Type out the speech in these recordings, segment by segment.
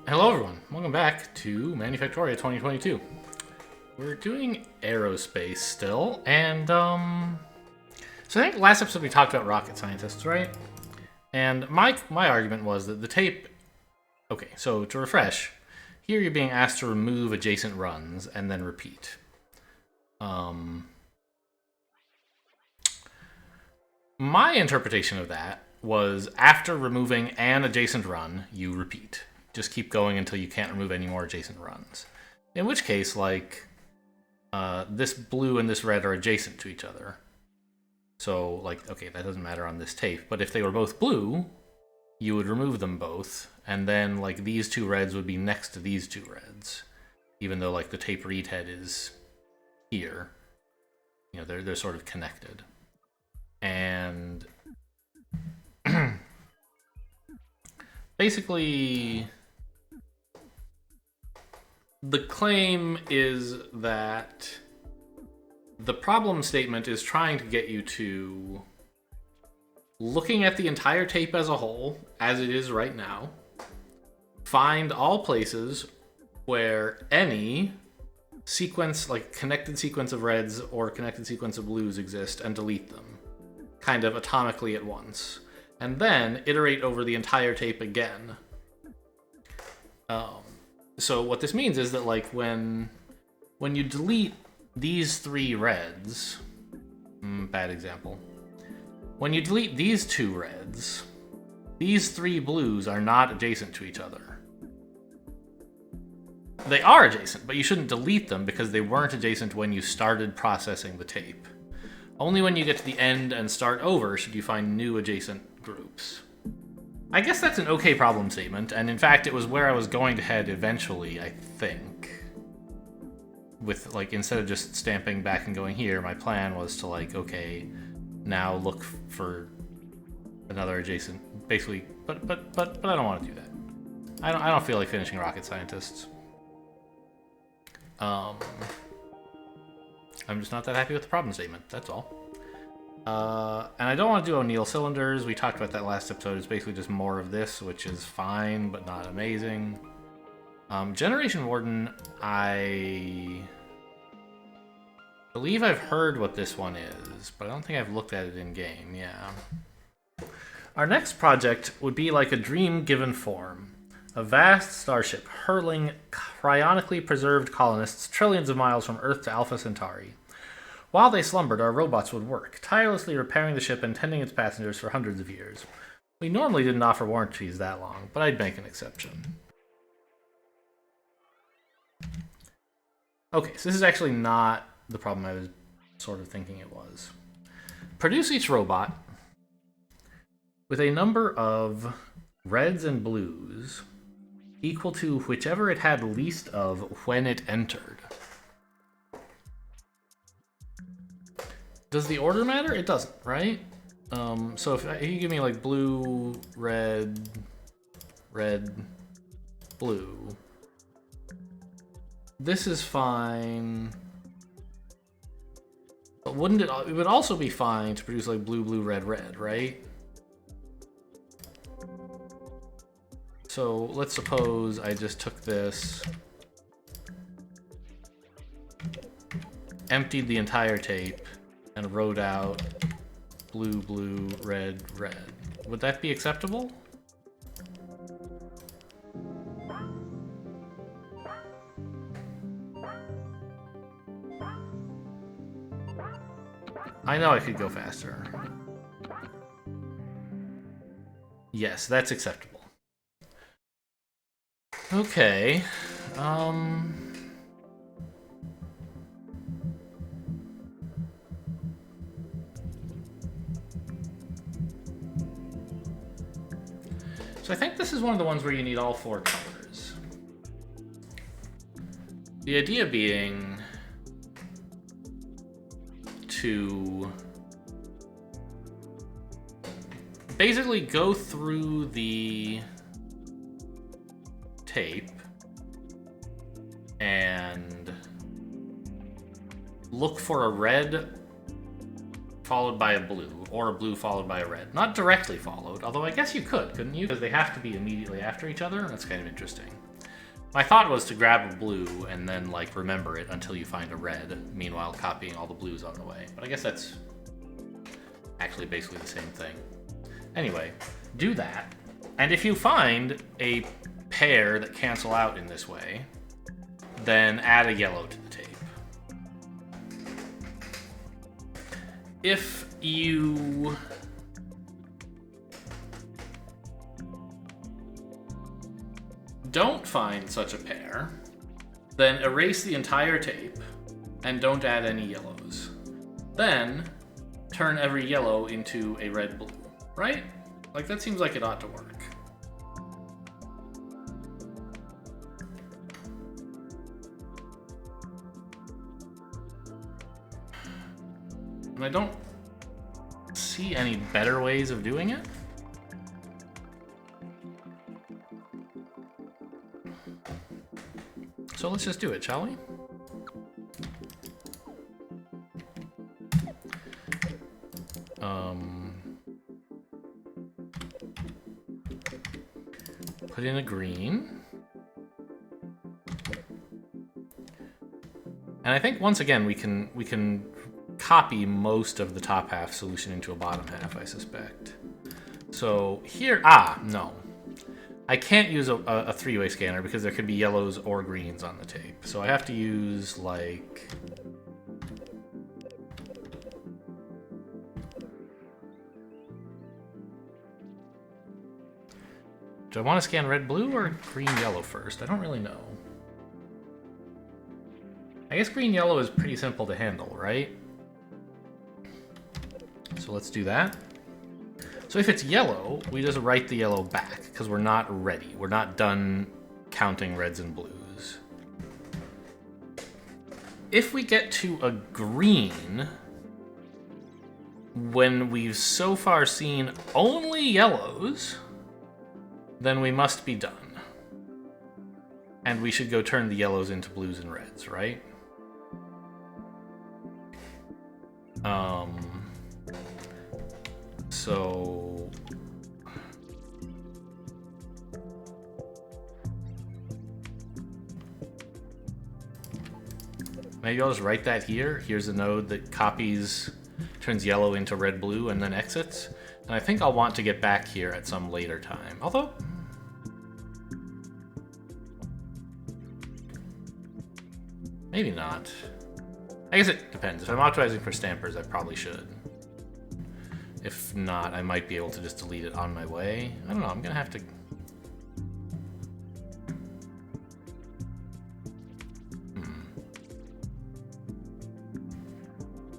Hello everyone, welcome back to Manufactoria 2022. We're doing aerospace still, and so I think last episode we talked about rocket scientists, right? And my argument was that the tape, okay, so to refresh, here you're being asked to remove adjacent runs and then repeat. My interpretation of that was after removing an adjacent run, you repeat. Just keep going until you can't remove any more adjacent runs. In which case, like, this blue and this red are adjacent to each other. So, like, okay, that doesn't matter on this tape. But if they were both blue, you would remove them both. And then, like, these two reds would be next to these two reds. Even though, like, the tape read head is here. You know, they're sort of connected. And basically, the claim is that the problem statement is trying to get you to looking at the entire tape as a whole, as it is right now, find all places where any sequence, like connected sequence of reds or connected sequence of blues exist, and delete them, kind of atomically at once. And then iterate over the entire tape again. So what this means is that, like, when you delete these three reds, bad example. When you delete these two reds, these three blues are not adjacent to each other. They are adjacent, but you shouldn't delete them because they weren't adjacent when you started processing the tape. Only when you get to the end and start over should you find new adjacent groups. I guess that's an okay problem statement, and in fact it was where I was going to head eventually, I think. With, like, instead of just stamping back and going here, my plan was to, like, okay, now look for another adjacent, basically, but I don't want to do that. I don't feel like finishing rocket scientists. I'm just not that happy with the problem statement, that's all. And I don't want to do O'Neill cylinders. We talked about that last episode. It's basically just more of this, which is fine, but not amazing. Generation Warden, I believe I've heard what this one is, but I don't think I've looked at it in-game, yeah. Our next project would be like a dream given form. A vast starship hurling cryonically preserved colonists trillions of miles from Earth to Alpha Centauri. While they slumbered, our robots would work, tirelessly repairing the ship and tending its passengers for hundreds of years. We normally didn't offer warranties that long, but I'd make an exception. Okay, so this is actually not the problem I was sort of thinking it was. Produce each robot with a number of reds and blues equal to whichever it had least of when it entered. Does the order matter? It doesn't, right? So if you give me, like, blue, red, blue, this is fine. But wouldn't it would also be fine to produce, like, blue, red, right? So let's suppose I just took this, emptied the entire tape, and wrote out blue, red. Would that be acceptable? I know I could go faster. Yes, that's acceptable. Okay. So I think this is one of the ones where you need all four colors. The idea being to basically go through the tape and look for a red followed by a blue, or a blue followed by a red. Not directly followed, although I guess you could, couldn't you? Because they have to be immediately after each other. That's kind of interesting. My thought was to grab a blue and then, like, remember it until you find a red, meanwhile copying all the blues on the way. But I guess that's actually basically the same thing. Anyway, do that. And if you find a pair that cancel out in this way, then add a yellow to the tape. If you don't find such a pair, then erase the entire tape and don't add any yellows. Then turn every yellow into a red-blue, right? Like, that seems like it ought to work. And I don't see any better ways of doing it. So let's just do it, shall we? Put in a green. And I think once again we can copy most of the top half solution into a bottom half, I suspect. So here, no. I can't use a three-way scanner because there could be yellows or greens on the tape. So I have to use, like... Do I want to scan red-blue or green-yellow first? I don't really know. I guess green-yellow is pretty simple to handle, right? So let's do that. So if it's yellow, we just write the yellow back, because we're not ready. We're not done counting reds and blues. If we get to a green, when we've so far seen only yellows, then we must be done. And we should go turn the yellows into blues and reds, right? So... maybe I'll just write that here. Here's a node that copies, turns yellow into red-blue, and then exits. And I think I'll want to get back here at some later time. Although... maybe not. I guess it depends. If I'm optimizing for stampers, I probably should. If not, I might be able to just delete it on my way. I don't know, I'm gonna have to...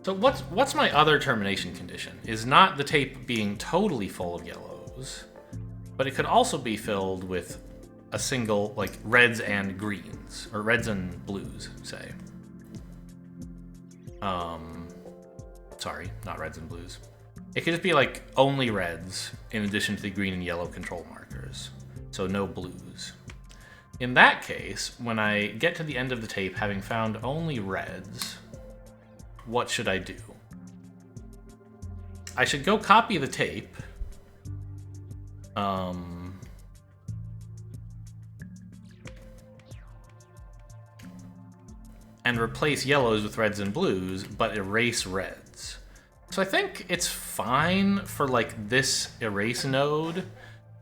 So what's my other termination condition? Is not the tape being totally full of yellows, but it could also be filled with a single, like, reds and greens, or reds and blues, say. Sorry, not reds and blues. It could just be, like, only reds in addition to the green and yellow control markers, so no blues. In that case, when I get to the end of the tape having found only reds, what should I do? I should go copy the tape. And replace yellows with reds and blues, but erase reds. So I think it's fine for, like, this erase node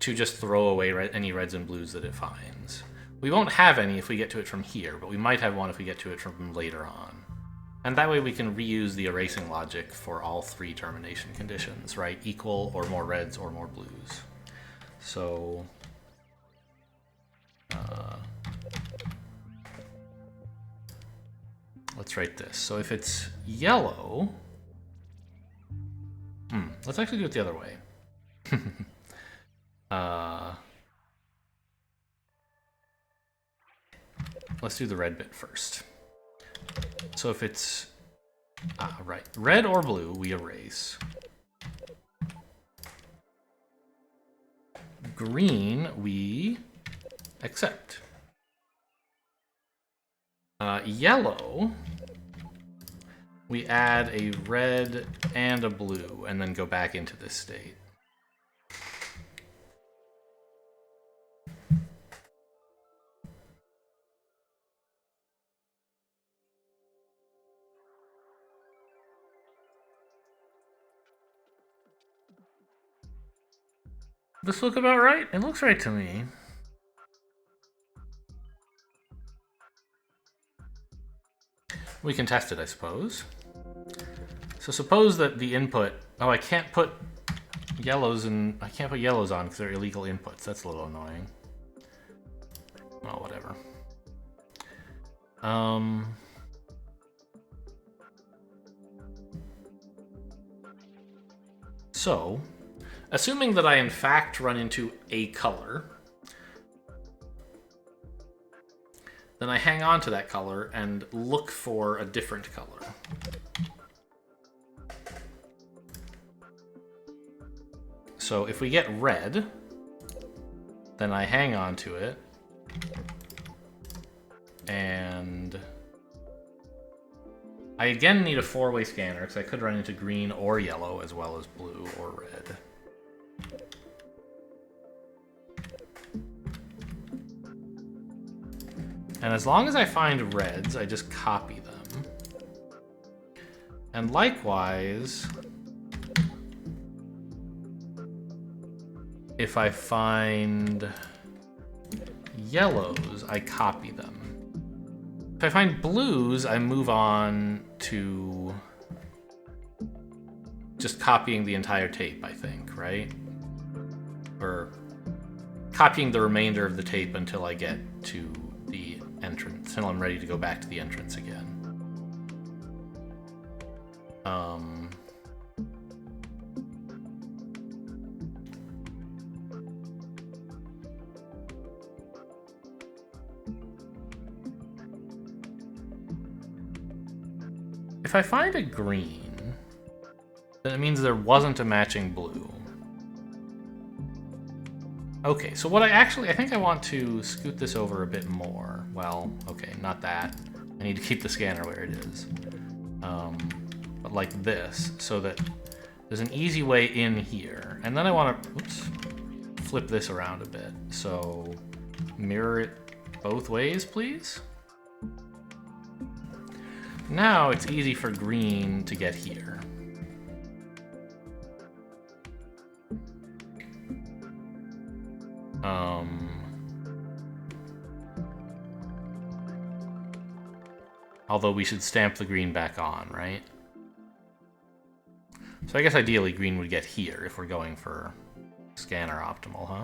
to just throw away any reds and blues that it finds. We won't have any if we get to it from here, but we might have one if we get to it from later on. And that way we can reuse the erasing logic for all three termination conditions, right? Equal or more reds or more blues. So... let's write this. So if it's yellow... let's actually do it the other way. Let's do the red bit first. So if it's... right. Red or blue, we erase. Green, we accept. Yellow, we add a red and a blue, and then go back into this state. This look about right? It looks right to me. We can test it, I suppose. So suppose that the input... Oh, I can't put yellows in... I can't put yellows on because they're illegal inputs. That's a little annoying. Well, whatever. So, assuming that I in fact run into a color, then I hang on to that color and look for a different color. So if we get red, then I hang on to it, and I again need a four-way scanner because I could run into green or yellow as well as blue or red. And as long as I find reds, I just copy them. And likewise, if I find yellows, I copy them. If I find blues, I move on to just copying the entire tape, I think, right? Or copying the remainder of the tape until I get to the entrance, until I'm ready to go back to the entrance again. If I find a green, then it means there wasn't a matching blue. Okay, so what I think I want to scoot this over a bit more. Well, okay, not that. I need to keep the scanner where it is. But like this, so that there's an easy way in here. And then I want to, flip this around a bit. So mirror it both ways, please. Now it's easy for green to get here. Although we should stamp the green back on, right? So I guess ideally green would get here if we're going for scanner optimal, huh?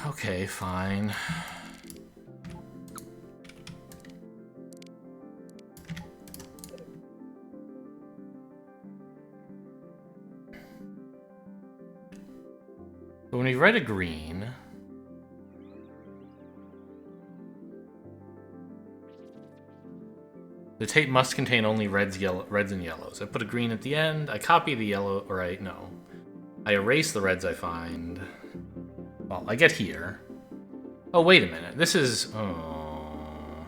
Okay, fine. So when we read a green, the tape must contain only reds and yellows. I put a green at the end, I copy the yellow, or I erase the reds I find. Well, I get here. Oh, wait a minute. This is... Oh.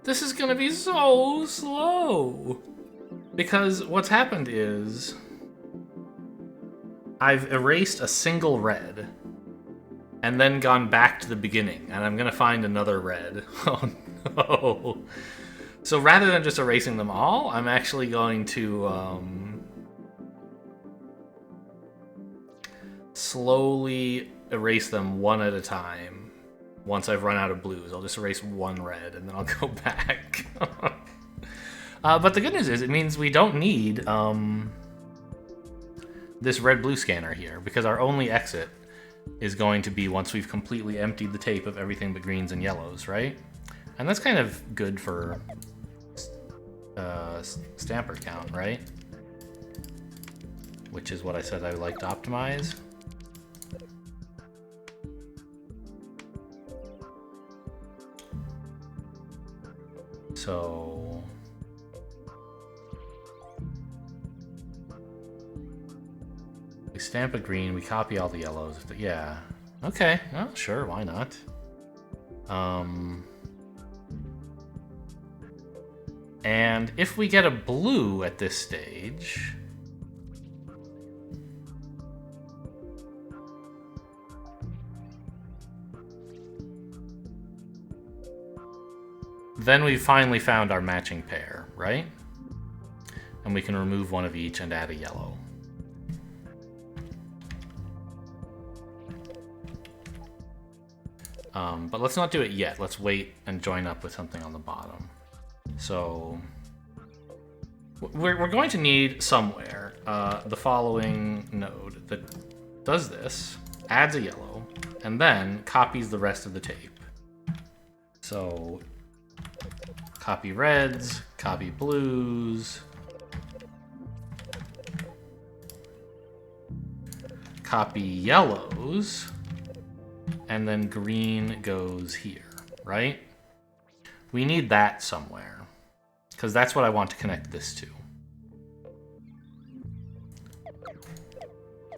This is gonna be so slow! Because what's happened is... I've erased a single red, and then gone back to the beginning, and I'm gonna find another red. Oh no. So rather than just erasing them all, I'm actually going to slowly erase them one at a time. Once I've run out of blues, I'll just erase one red, and then I'll go back. But the good news is, it means we don't need this red-blue scanner here, because our only exit is going to be once we've completely emptied the tape of everything but greens and yellows, right? And that's kind of good for stamper count, right? Which is what I said I would like to optimize. So... we stamp a green, we copy all the yellows. Yeah. Okay, well, sure, why not? And if we get a blue at this stage... then we finally found our matching pair, right? And we can remove one of each and add a yellow. But let's not do it yet. Let's wait and join up with something on the bottom. So we're going to need somewhere the following node that does this, adds a yellow, and then copies the rest of the tape. So copy reds, copy blues, copy yellows, and then green goes here, right? We need that somewhere, because that's what I want to connect this to.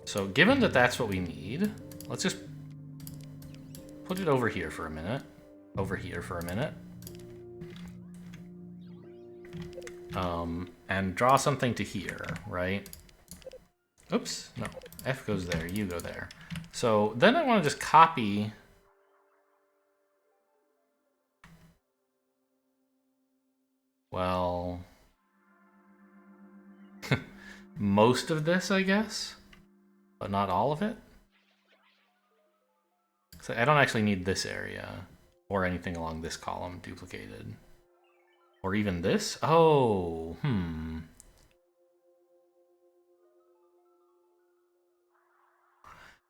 So given that that's what we need, let's just put it over here for a minute. Over here for a minute. And draw something to here, right? Oops, no. F goes there, U go there. So then I want to just copy... Well... most of this, I guess? But not all of it? So I don't actually need this area or anything along this column duplicated. Or even this? Oh,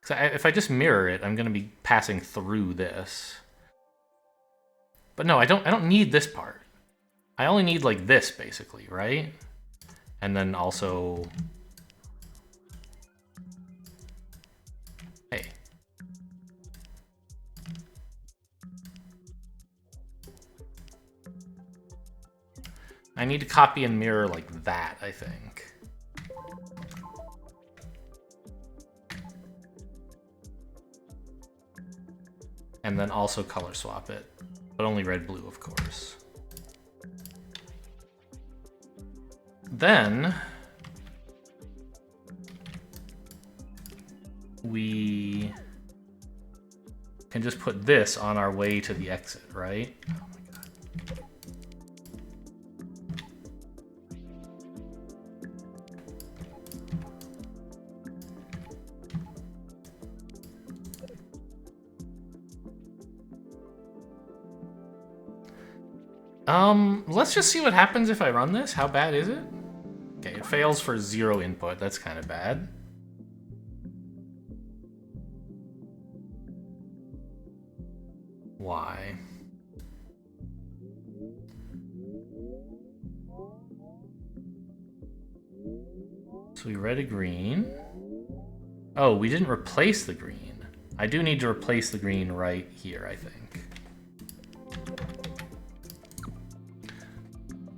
So if I just mirror it, I'm going to be passing through this. But no, I don't need this part. I only need like this basically, right? And then also... Hey. I need to copy and mirror like that, I think. And then also color swap it, but only red-blue, of course. Then we can just put this on our way to the exit, right? Oh my god. Let's just see what happens if I run this. How bad is it? Okay, it fails for 0 input. That's kind of bad. Why? So we read a green. Oh, we didn't replace the green. I do need to replace the green right here, I think.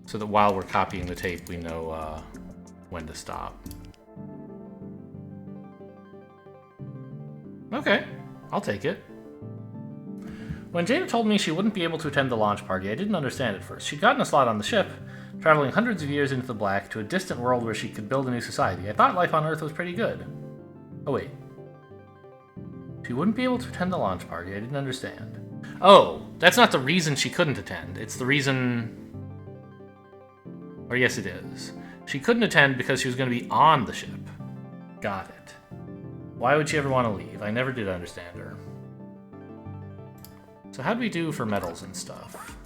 So that while we're copying the tape, we know when to stop. Okay, I'll take it. When Jada told me she wouldn't be able to attend the launch party, I didn't understand at first. She'd gotten a slot on the ship, traveling hundreds of years into the black to a distant world where she could build a new society. I thought life on Earth was pretty good. Oh, wait. She wouldn't be able to attend the launch party. I didn't understand. Oh, that's not the reason she couldn't attend. It's the reason... Or yes, it is. She couldn't attend because she was going to be on the ship. Got it. Why would she ever want to leave? I never did understand her. So how'd we do for metals and stuff?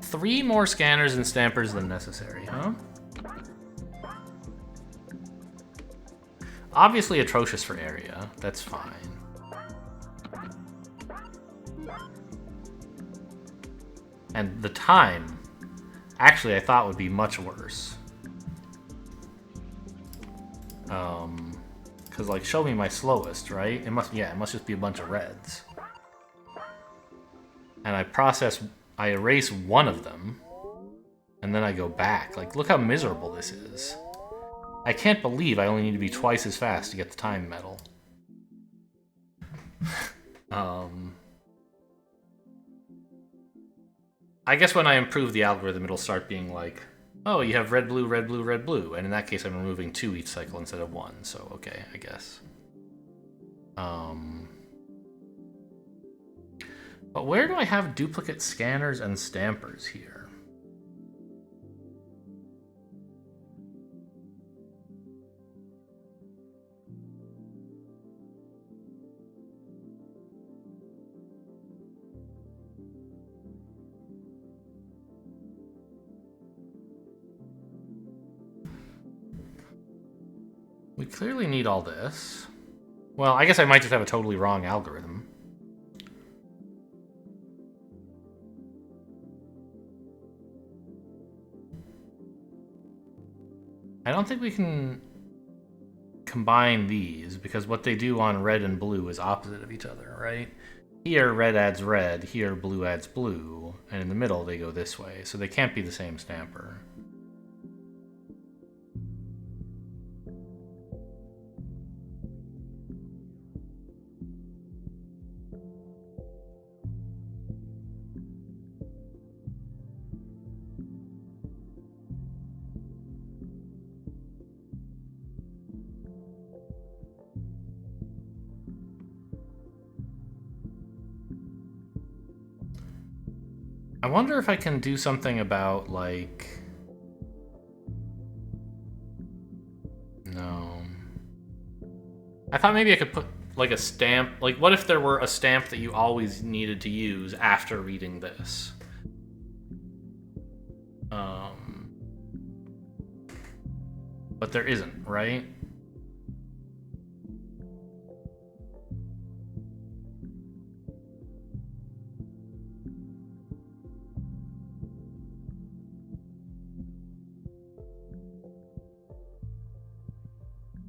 3 more scanners and stampers than necessary, huh? Obviously atrocious for area. That's fine. And the time... Actually, I thought would be much worse. Because, like, show me my slowest, right? It must just be a bunch of reds. And I erase one of them, and then I go back. Like, look how miserable this is. I can't believe I only need to be twice as fast to get the time medal. I guess when I improve the algorithm, it'll start being like, oh, you have red, blue, red, blue, red, blue. And in that case, I'm removing 2 each cycle instead of 1. So, okay, I guess. But where do I have duplicate scanners and stampers here? We clearly need all this. Well, I guess I might just have a totally wrong algorithm. I don't think we can combine these, because what they do on red and blue is opposite of each other, right? Here, red adds red, here, blue adds blue, and in the middle, they go this way, so they can't be the same stamper. I wonder if I can do something about, like... No. I thought maybe I could put, like, a stamp... Like, what if there were a stamp that you always needed to use after reading this? But there isn't, right?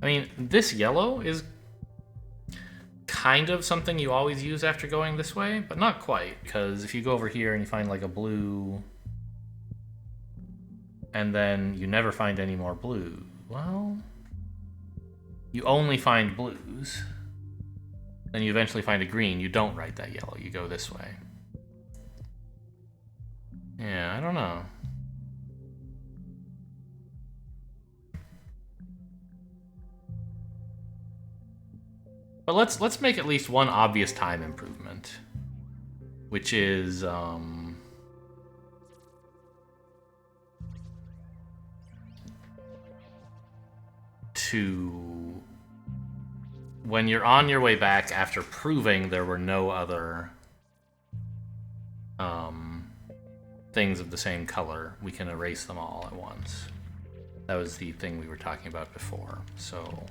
I mean, this yellow is kind of something you always use after going this way, but not quite, because if you go over here and you find like a blue, and then you never find any more blue, well, you only find blues, then you eventually find a green, you don't write that yellow, you go this way. Yeah, I don't know. But let's make at least one obvious time improvement, which is to when you're on your way back after proving there were no other things of the same color, we can erase them all at once. That was the thing we were talking about before. So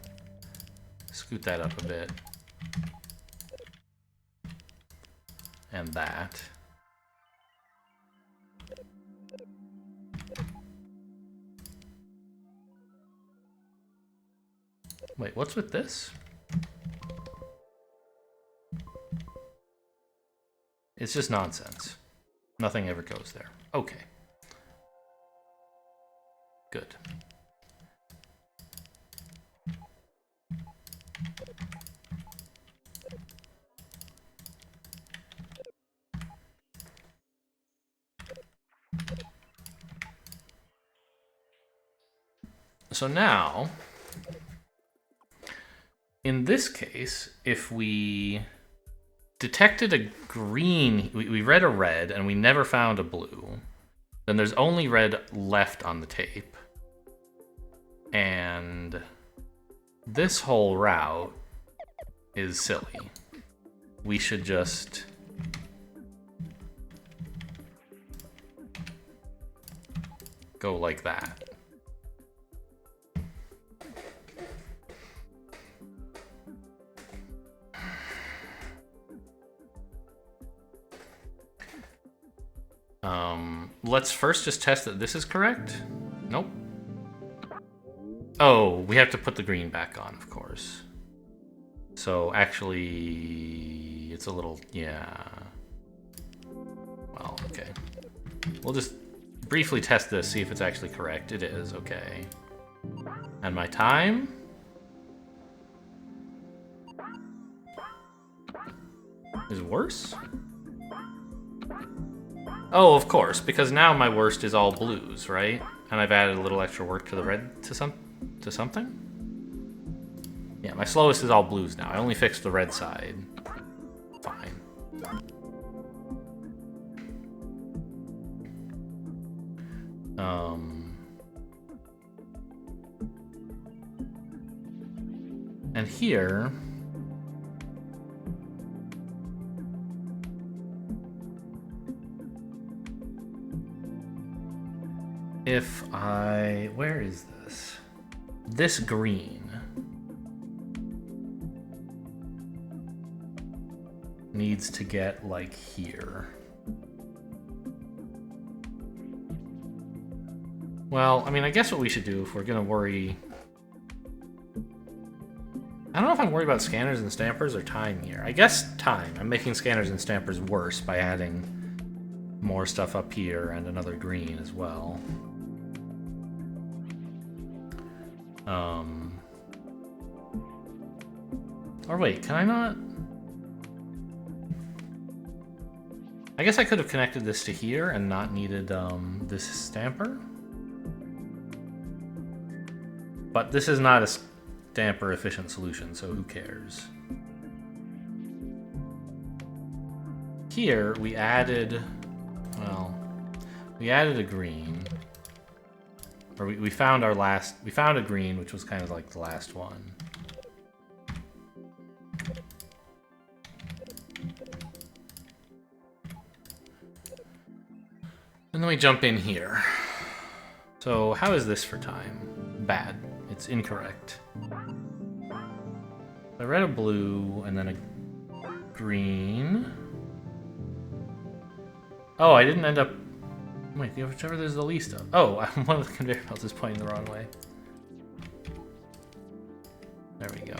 scoot that up a bit. And that. Wait, what's with this? It's just nonsense. Nothing ever goes there. Okay. Good. So now, in this case, if we detected a green, we read a red and we never found a blue, then there's only red left on the tape. And this whole route is silly. We should just go like that. Let's first just test that this is correct. Nope. Oh, we have to put the green back on, of course. So actually, it's a little, yeah. Well, okay. We'll just briefly test this, see if it's actually correct. It is, okay. And my time? Is worse? Oh, of course, because now my worst is all blues, right? And I've added a little extra work to the red to something? Yeah, my slowest is all blues now. I only fixed the red side. Fine. And here... if I... where is this? This green needs to get, like, here. Well, I mean, I guess what we should do if we're gonna worry... I don't know if I'm worried about scanners and stampers or time here. I guess time. I'm making scanners and stampers worse by adding more stuff up here and another green as well. Or wait, can I not? I guess I could have connected this to here and not needed this stamper. But this is not a stamper efficient solution, so who cares? Here we added, well, we added a green. Or we found our last, we found a green, which was kind of like the last one. And then we jump in here. So how is this for time? Bad. It's incorrect. I read a blue and then a green. Oh, I didn't end up... Wait, whichever there's the least of. Oh, one of the conveyor belts is pointing the wrong way. There we go.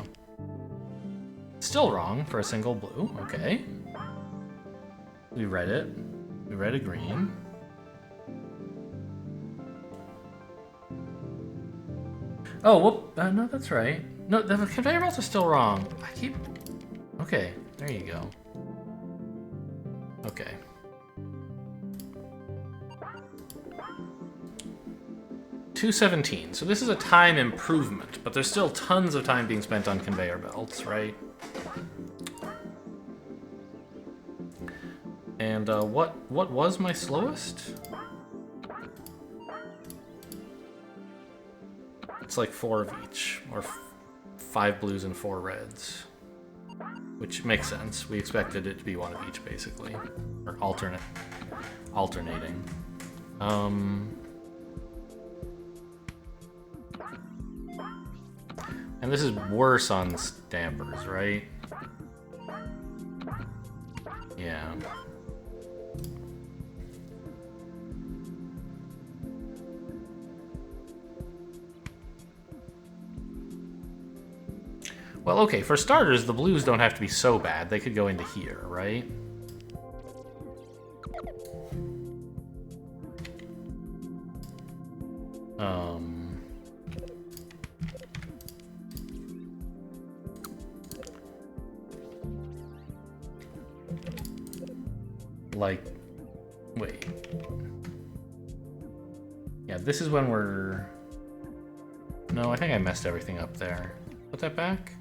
Still wrong for a single blue. Okay. We read it. We read a green. Oh, whoop. No, that's right. No, the conveyor belts are still wrong. I keep... Okay, there you go. Okay. $2.17. So this is a time improvement, but there's still tons of time being spent on conveyor belts, right? And what was my slowest? It's like 4 of each, or 5 blues and 4 reds, which makes sense. We expected it to be one of each, basically, or alternating. And this is worse on stampers, right? Yeah. Well, okay, for starters, the blues don't have to be so bad. They could go into here, right? Like, wait. Yeah, this is when we're... No, I think I messed everything up there. Put that back.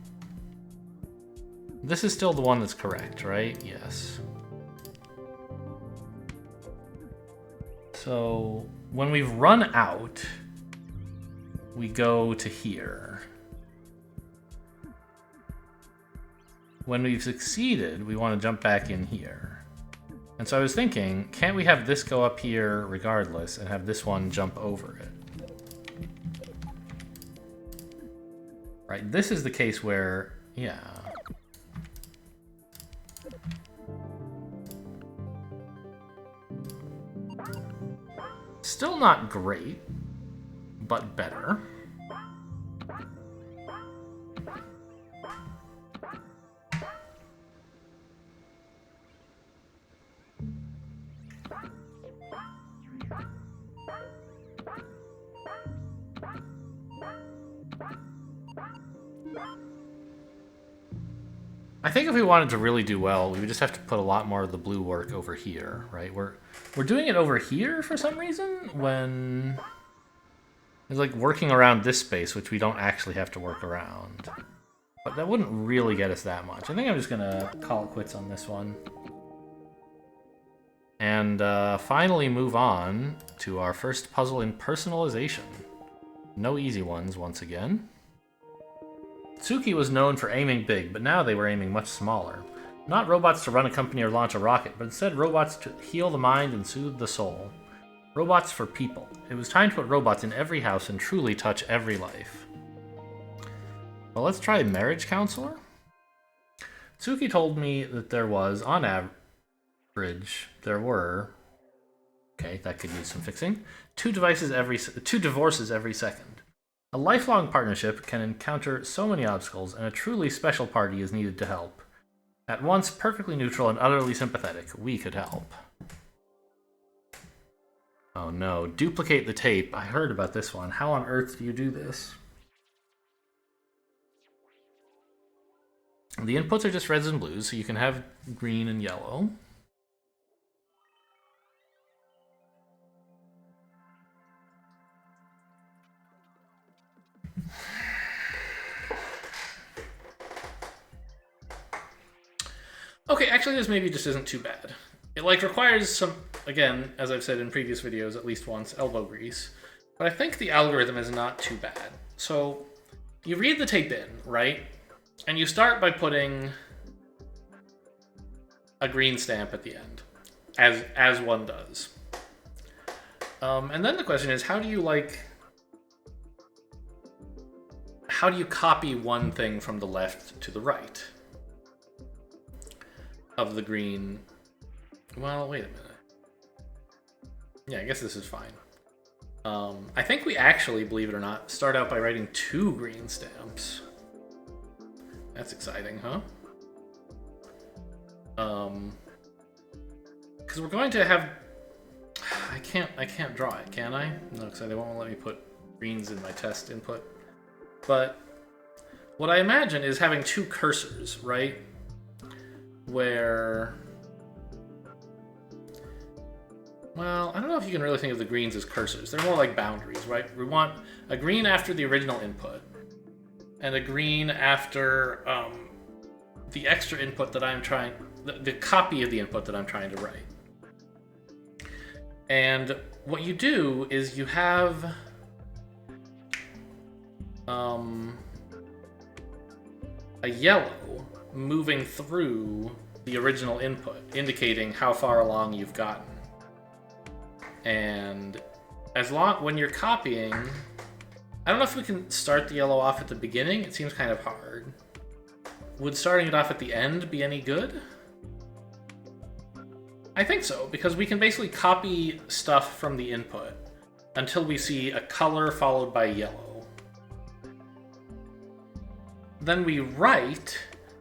This is still the one that's correct, right? Yes. So, when we've run out, we go to here. When we've succeeded, we want to jump back in here. And so I was thinking, can't we have this go up here regardless and have this one jump over it? Right, this is the case where, yeah. Still not great, but better. I think if we wanted to really do well, we would just have to put a lot more of the blue work over here, right? We're doing it over here for some reason when it's like working around this space, which we don't actually have to work around. But that wouldn't really get us that much. I think I'm just gonna call it quits on this one. And finally move on to our first puzzle in personalization. No easy ones once again. Tsuki was known for aiming big, but now they were aiming much smaller. Not robots to run a company or launch a rocket, but instead robots to heal the mind and soothe the soul. Robots for people. It was time to put robots in every house and truly touch every life. Well, let's try Marriage Counselor. Tsuki told me that there was, on average, there were... Okay, that could use some fixing. Two divorces every second. A lifelong partnership can encounter so many obstacles, and a truly special party is needed to help. At once perfectly neutral and utterly sympathetic, we could help. Oh no, duplicate the tape. I heard about this one. How on earth do you do this? The inputs are just reds and blues, so you can have green and yellow. Okay, actually this maybe just isn't too bad. It requires some, again, as I've said in previous videos at least once, elbow grease. But I think the algorithm is not too bad. So you read the tape in, right? And you start by putting a green stamp at the end, as one does. And then the question is, how do you copy one thing from the left to the right of the green? Well, wait a minute. Yeah, I guess this is fine. I think we actually, believe it or not, start out by writing 2 green stamps. That's exciting, huh? Because we're going to have... I can't draw it, can I? No, because they won't let me put greens in my test input. But what I imagine is having 2 cursors, right? Where... Well, I don't know if you can really think of the greens as cursors. They're more like boundaries, right? We want a green after the original input, and a green after the extra input that I'm trying... The copy of the input that I'm trying to write. And what you do is you have... a yellow moving through the original input, indicating how far along you've gotten. And when you're copying, I don't know if we can start the yellow off at the beginning. It seems kind of hard. Would starting it off at the end be any good? I think so, because we can basically copy stuff from the input until we see a color followed by yellow. Then we write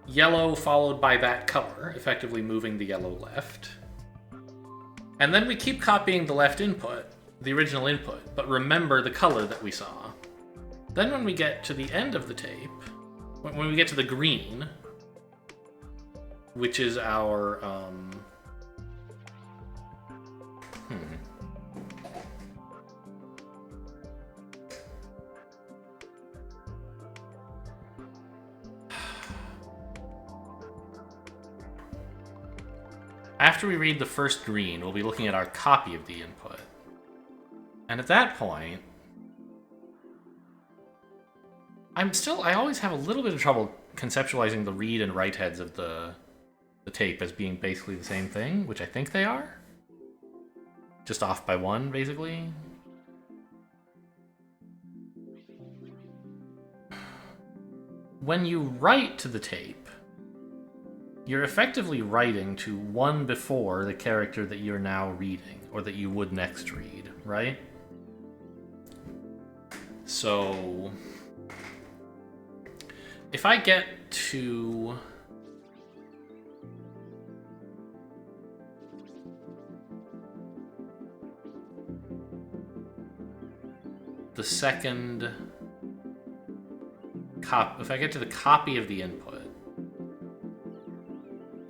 yellow followed by that color, effectively moving the yellow left. And then we keep copying the left input, the original input, but remember the color that we saw. Then when we get to the end of the tape, when we get to the green, which is our... After we read the first green, we'll be looking at our copy of the input. And at that point, I always have a little bit of trouble conceptualizing the read and write heads of the tape as being basically the same thing, which I think they are. Just off by 1, basically. When you write to the tape, you're effectively writing to one before the character that you're now reading, or that you would next read, right? So, if I get to... the second... if I get to the copy of the input,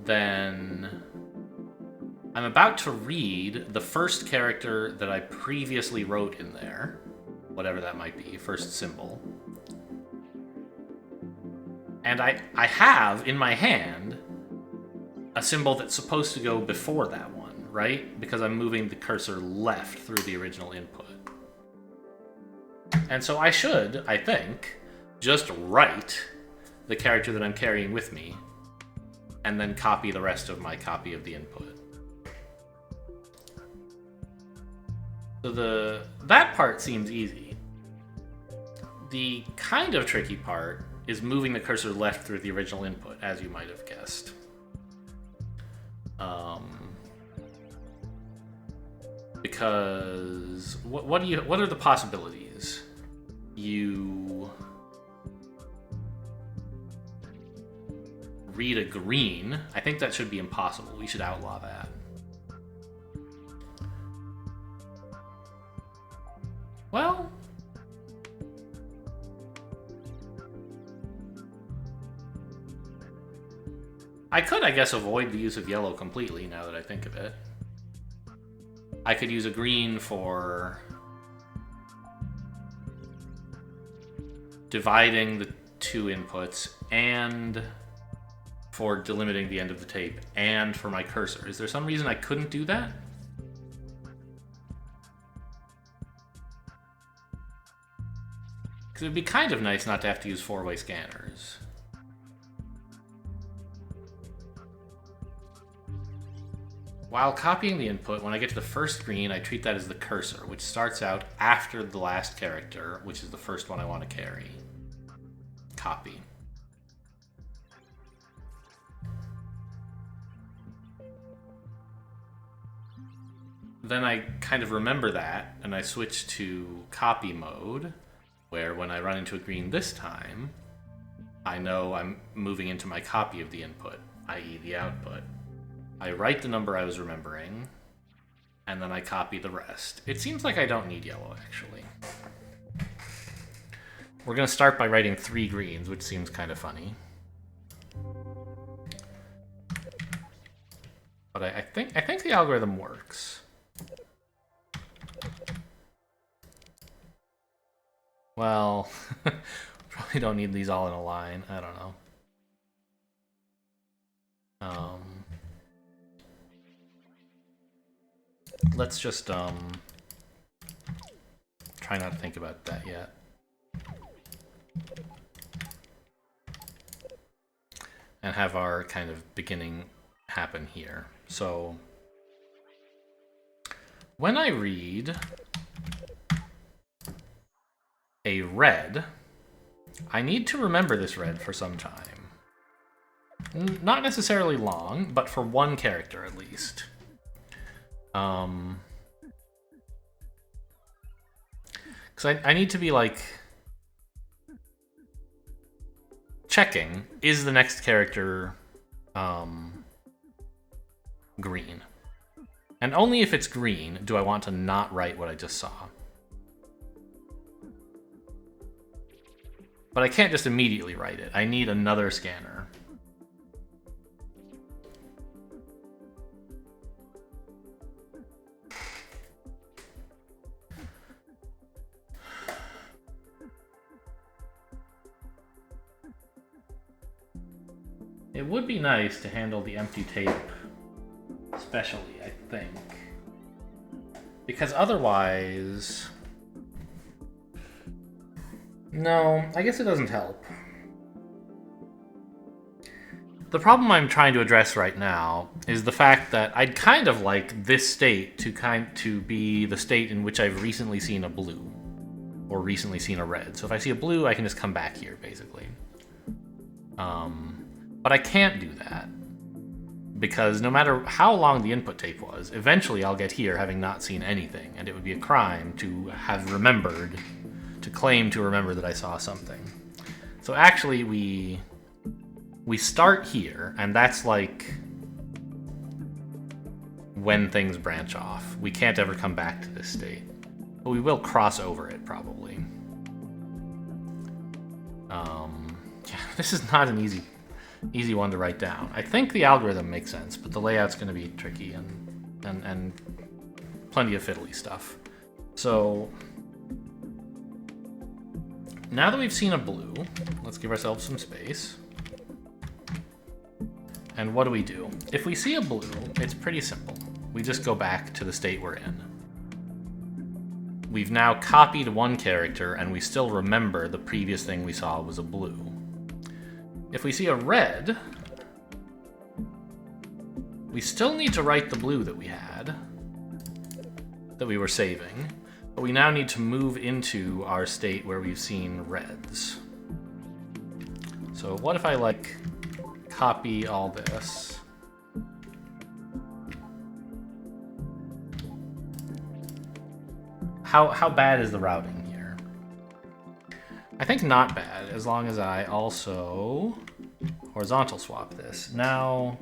then I'm about to read the first character that I previously wrote in there, whatever that might be, first symbol. And I have in my hand a symbol that's supposed to go before that one, right? Because I'm moving the cursor left through the original input. And so I should, I think, just write the character that I'm carrying with me, and then copy the rest of my copy of the input. So that part seems easy. The kind of tricky part is moving the cursor left through the original input, as you might have guessed. Because what are the possibilities? You read a green. I think that should be impossible. We should outlaw that. Well, I could, I guess, avoid the use of yellow completely now that I think of it. I could use a green for dividing the two inputs, and for delimiting the end of the tape, and for my cursor. Is there some reason I couldn't do that? Because it would be kind of nice not to have to use four-way scanners. While copying the input, when I get to the first screen, I treat that as the cursor, which starts out after the last character, which is the first one I want to carry. Copy. Then I kind of remember that, and I switch to copy mode, where when I run into a green this time, I know I'm moving into my copy of the input, i.e. the output. I write the number I was remembering, and then I copy the rest. It seems like I don't need yellow, actually. We're going to start by writing 3 greens, which seems kind of funny. But I think the algorithm works. Well, probably don't need these all in a line. I don't know. Let's just try not to think about that yet. And have our kind of beginning happen here. So when I read a red, I need to remember this red for some time. Not necessarily long, but for one character at least. Because I need to be like checking, is the next character green? And only if it's green do I want to not write what I just saw. But I can't just immediately write it. I need another scanner. It would be nice to handle the empty tape specially, I think. Because otherwise... No, I guess it doesn't help. The problem I'm trying to address right now is the fact that I'd kind of like this state to be the state in which I've recently seen a blue, or recently seen a red. So if I see a blue, I can just come back here, basically. But I can't do that, because no matter how long the input tape was, eventually I'll get here having not seen anything, and it would be a crime to have remembered, to claim to remember that I saw something. So actually we start here, and that's like when things branch off. We can't ever come back to this state, but we will cross over it probably. Yeah, this is not an easy one to write down. I think the algorithm makes sense, but the layout's going to be tricky and plenty of fiddly stuff. So now that we've seen a blue, let's give ourselves some space. And what do? If we see a blue, it's pretty simple. we just go back to the state we're in. We've now copied one character, and we still remember the previous thing we saw was a blue. If we see a red, we still need to write the blue that we had, that we were saving, but we now need to move into our state where we've seen reds. So what if I, like, copy all this? How bad is the routing here? I think not bad, as long as I also horizontal swap this. Now,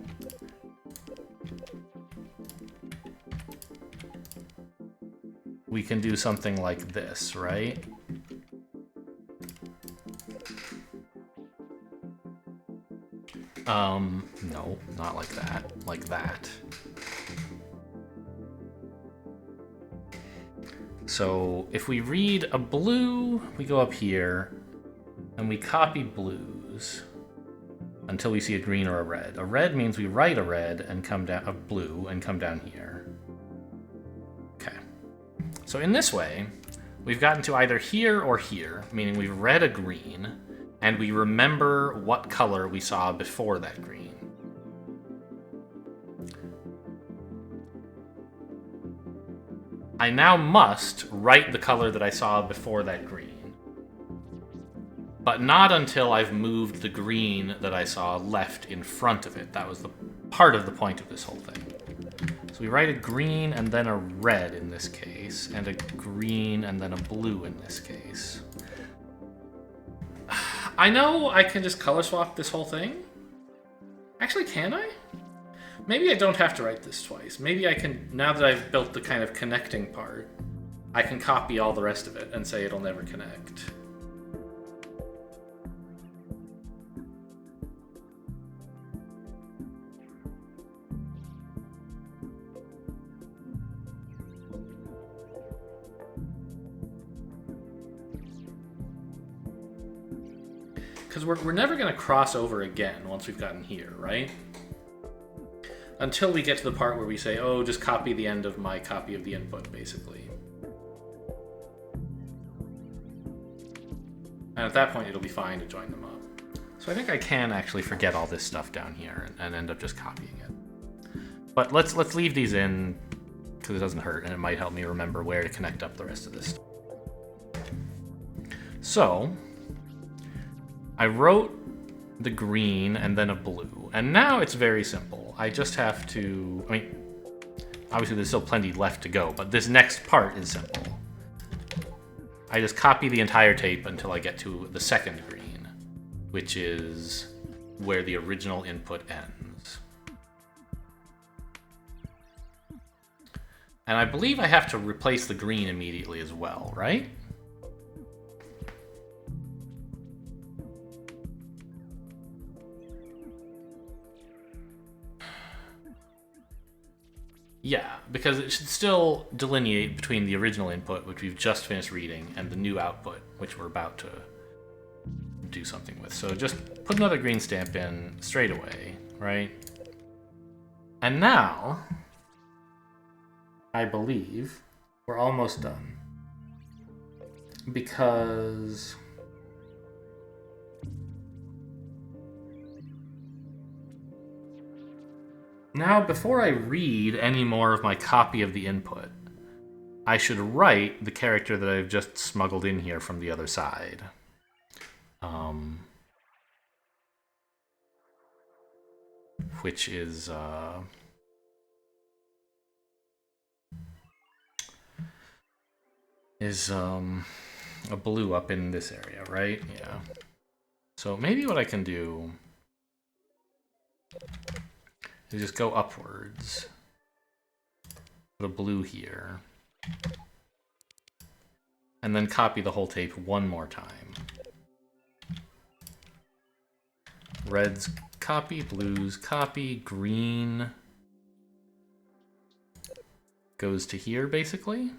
we can do something like this, right? No, not like that. Like that. So if we read a blue, we go up here, and we copy blues until we see a green or a red. A red means we write a red and come down, a blue, and come down here. Okay. So in this way, we've gotten to either here or here, meaning we've read a green, and we remember what color we saw before that green. I now must write the color that I saw before that green, but not until I've moved the green that I saw left in front of it. That was the part of the point of this whole thing. So we write a green and then a red in this case, and a green and then a blue in this case. I know I can just color swap this whole thing. Actually, can I? Maybe I don't have to write this twice. Maybe I can, now that I've built the kind of connecting part, I can copy all the rest of it and say it'll never connect. Because we're never going to cross over again once we've gotten here, right? Until we get to the part where we say, oh, just copy the end of my copy of the input, basically. And at that point, it'll be fine to join them up. So I think I can actually forget all this stuff down here and end up just copying it. But let's leave these in, because it doesn't hurt, and it might help me remember where to connect up the rest of this. So I wrote the green and then a blue, and now it's very simple. I just have to, I mean, obviously there's still plenty left to go, but this next part is simple. I just copy the entire tape until I get to the second green, which is where the original input ends. And I believe I have to replace the green immediately as well, right? Yeah, because it should still delineate between the original input, which we've just finished reading, and the new output, which we're about to do something with. So just put another green stamp in straight away, right? And now, I believe, we're almost done. Because now, before I read any more of my copy of the input, I should write the character that I've just smuggled in here from the other side. Which is a blue up in this area, right? Yeah. So maybe what I can do is just go upwards, put a blue here, and then copy the whole tape one more time. Reds copy, blues copy, green goes to here, basically.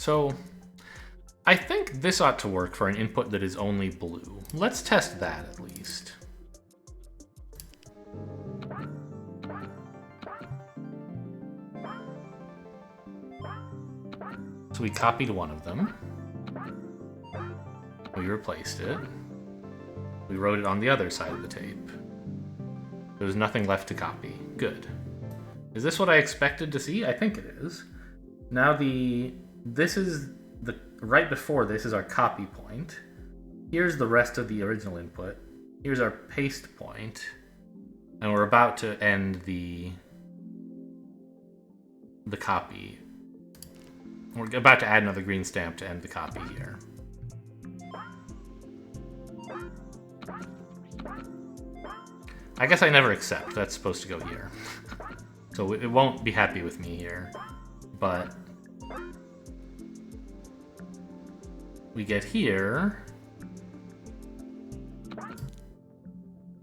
So I think this ought to work for an input that is only blue. Let's test that at least. So we copied one of them. We replaced it. We wrote it on the other side of the tape. There was nothing left to copy. Good. Is this what I expected to see? I think it is. Now this is the right before this is our copy point. Here's the rest of the original input. Here's our paste point. And we're about to end the copy. We're about to add another green stamp to end the copy here. I guess I never accept. That's supposed to go here. So it won't be happy with me here. But we get here,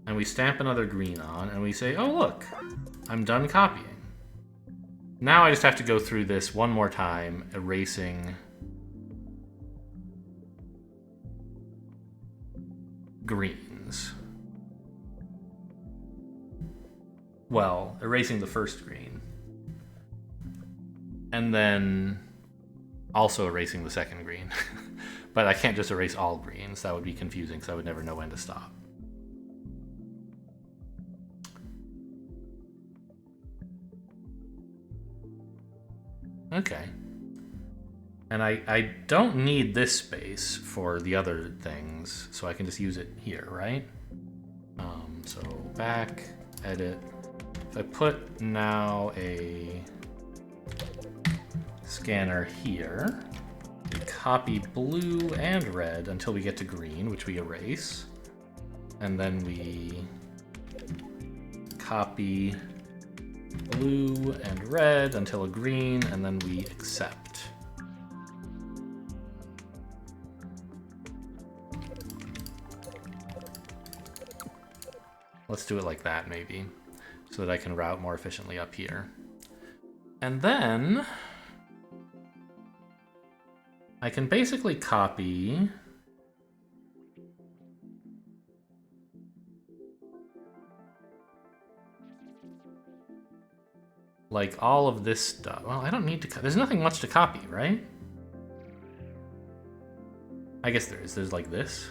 and we stamp another green on, and we say, oh look, I'm done copying. Now I just have to go through this one more time, erasing greens. Well, erasing the first green. And then also erasing the second green. But I can't just erase all greens. That would be confusing, because I would never know when to stop. Okay. And I don't need this space for the other things, so I can just use it here, right? So back, edit. If I put now a scanner here, we copy blue and red until we get to green, which we erase. And then we copy blue and red until a green, and then we accept. Let's do it like that, maybe, so that I can route more efficiently up here. And then I can basically copy like all of this stuff. Well, I don't need to, there's nothing much to copy, right? I guess there is. There's like this.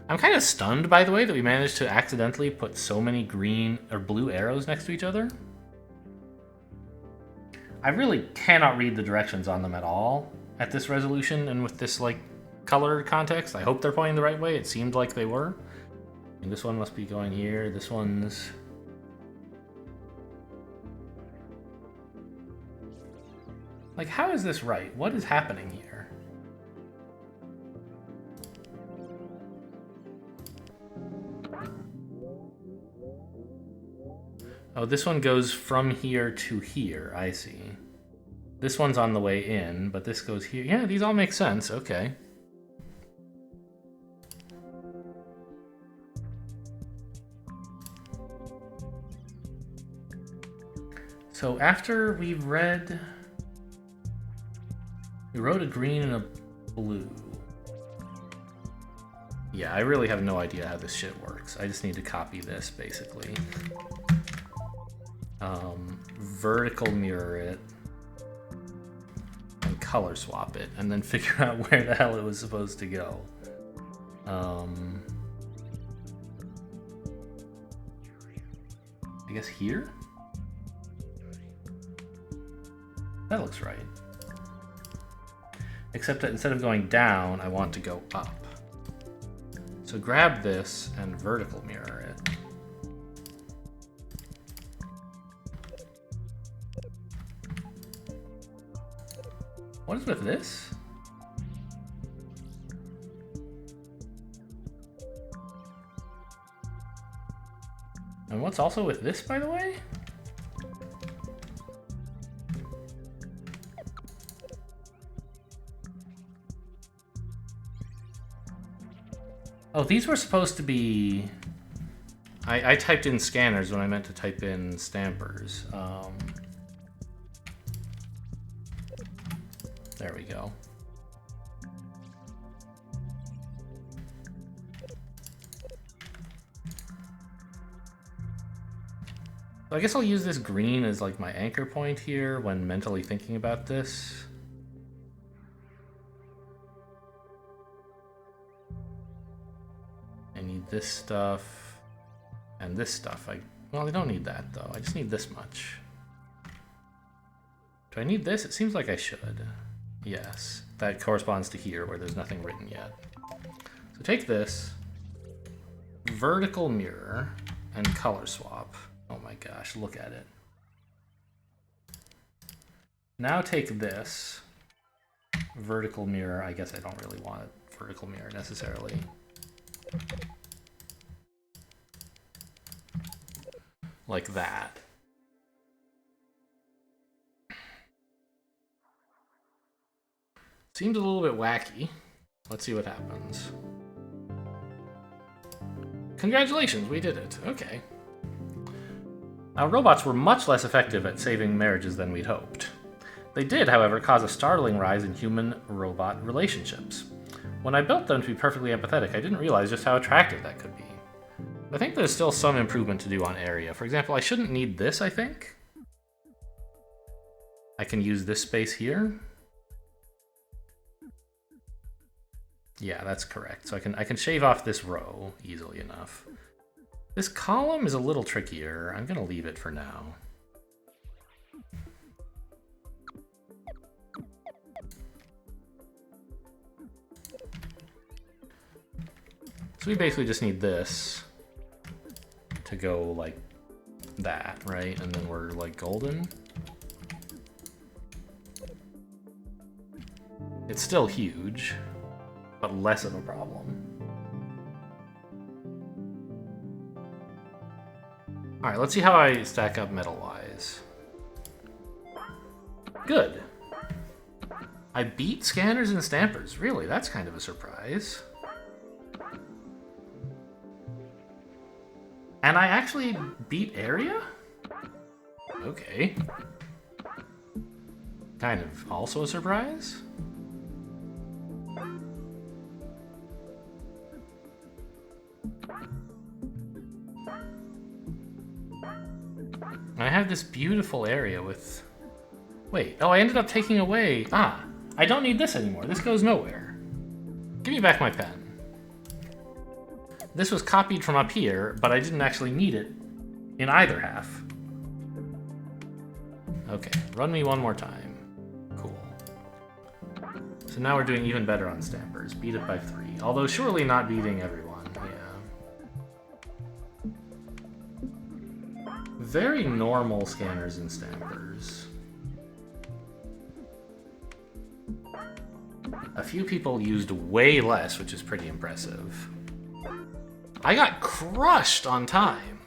I'm kind of stunned, by the way, that we managed to accidentally put so many green or blue arrows next to each other. I really cannot read the directions on them at all at this resolution and with this like color context. I hope they're pointing the right way. It seemed like they were. And this one must be going here. This one's... Like, how is this right? What is happening here? Oh, this one goes from here to here. I see. This one's on the way in, but this goes here. Yeah, these all make sense. Okay. So after we wrote a green and a blue. Yeah, I really have no idea how this shit works. I just need to copy this, basically. Vertical mirror it. And color swap it. And then figure out where the hell it was supposed to go. I guess here? That looks right. Except that instead of going down, I want to go up. So grab this and vertical mirror it. What is with this? And what's also with this, by the way? Oh, these were supposed to be... I typed in scanners when I meant to type in stampers. There we go. So I guess I'll use this green as like my anchor point here when mentally thinking about this. I need this stuff. And this stuff, well, I don't need that, though. I just need this much. Do I need this? It seems like I should. Yes. That corresponds to here, where there's nothing written yet. So take this, vertical mirror, and color swap. Oh my gosh, look at it. Now take this, vertical mirror. I guess I don't really want a vertical mirror, necessarily. Like that. Seems a little bit wacky. Let's see what happens. Congratulations, we did it. Okay. Now, robots were much less effective at saving marriages than we'd hoped. They did, however, cause a startling rise in human-robot relationships. When I built them to be perfectly empathetic, I didn't realize just how attractive that could be. I think there's still some improvement to do on area. For example, I shouldn't need this, I think. I can use this space here. Yeah, that's correct. So I can shave off this row easily enough. This column is a little trickier. I'm going to leave it for now. So we basically just need this to go like that, right? And then we're like golden. It's still huge, but less of a problem. All right, let's see how I stack up metal-wise. Good. I beat scanners and stampers. Really, that's kind of a surprise. And I actually beat area? Okay. Kind of also a surprise? I have this beautiful area with... Wait, oh, I ended up taking away... Ah, I don't need this anymore. This goes nowhere. Give me back my pen. This was copied from up here, but I didn't actually need it in either half. Okay, run me one more time. Cool. So now we're doing even better on stampers. Beat it by 3. Although surely not beating everyone, yeah. Very normal scanners and stampers. A few people used way less, which is pretty impressive. I got crushed on time.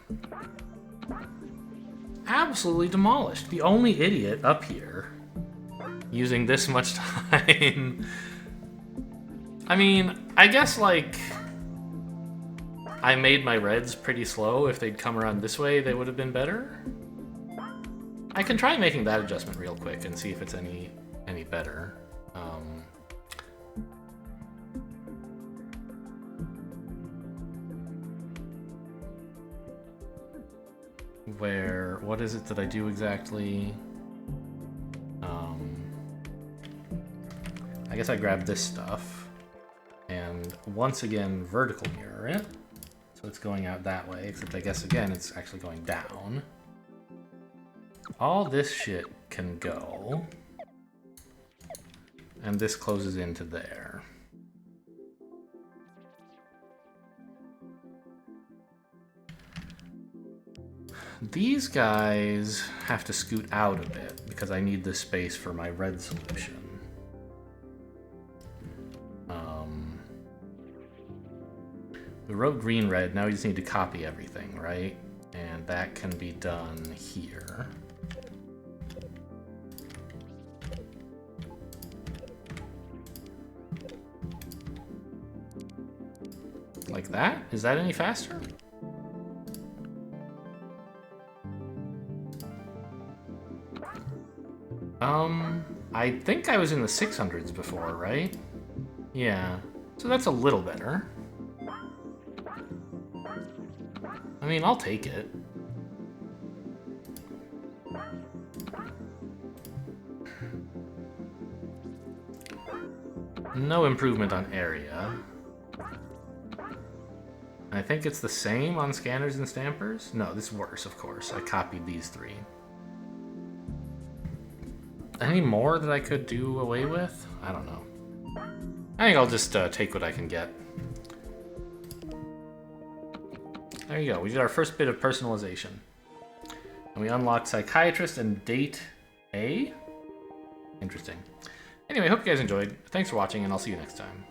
Absolutely demolished. The only idiot up here using this much time. I mean, I guess, like, I made my reds pretty slow. If they'd come around this way, they would have been better. I can try making that adjustment real quick and see if it's any better. What is it that I do exactly? I guess I grab this stuff and once again vertical mirror it. So it's going out that way, except I guess again it's actually going down. All this shit can go. And this closes into there. These guys have to scoot out a bit because I need this space for my red solution. We wrote green, red. Now we just need to copy everything, right? And that can be done here. Like like that. Is that any faster? I think I was in the 600s before, right? Yeah. So that's a little better. I mean, I'll take it. No improvement on area. I think it's the same on scanners and stampers. No, this is worse, of course. I copied these three. Any more that I could do away with? I don't know. I think I'll just take what I can get. There you go. We did our first bit of personalization. And we unlocked Psychiatrist and Date A? Interesting. Anyway, hope you guys enjoyed. Thanks for watching, and I'll see you next time.